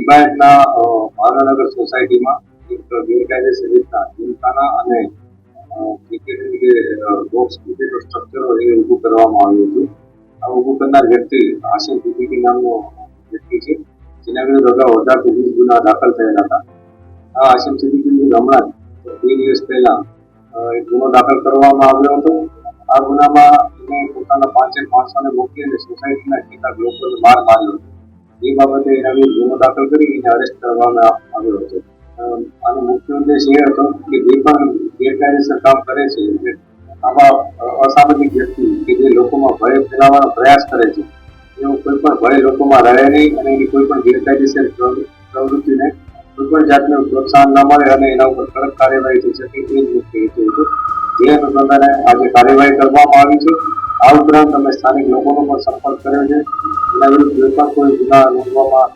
લિંબાયતના ભાવનગર સોસાયટીમાં એક ગેરકાયદેસર રીતના જીમખાના અને ક્રિકેટની જે બોક્સ ક્રિકેટનું સ્ટ્રક્ચર હોય એ ઊભું કરવામાં આવ્યું હતું. આ ઊભું કરનાર વ્યક્તિ હાશિમ સિદ્દીકી નામનો વ્યક્તિ છે, જેના વિરુદ્ધ અગાઉ 18 ગુના દાખલ થયેલા હતા. આ હાશિમ સિદ્દીકી હમણાં 2 દિવસ પહેલા એક ગુનો દાખલ કરવામાં આવ્યો હતો. આ ગુનામાં એને પોતાના 5 માણસોને મોકલી અને સોસાયટીના કેટલાક લોકોને માર માર્યો હતો. એ બાબતે એના વિરુદ્ધ ગુનો દાખલ કરી એને અરેસ્ટ કરવામાં આવ્યો હતો. આનો મુખ્ય ઉદ્દેશ એ હતો કે જે પણ ગેરકાયદેસર કામ કરે છે, આવા અસામાજિક વ્યક્તિ કે જે લોકોમાં ભય ફેલાવવાનો પ્રયાસ કરે છે, એવો કોઈ પણ ભય લોકોમાં રહે નહીં અને એની કોઈ પણ ગેરકાયદેસર પ્રવૃત્તિને કોઈ પણ જાતનું પ્રોત્સાહન ન મળે અને એના ઉપર કડક કાર્યવાહી થઈ શકે એ જ મુખ્ય હેતુ હતો. જે અનુસંધાને આજે કાર્યવાહી કરવામાં આવી છે. આ ઉપરાંત અમે સ્થાનિક લોકોનો પણ સંપર્ક કર્યો છે. એના વિરુદ્ધ કોઈ પણ કોઈ ગુના નોંધવામાં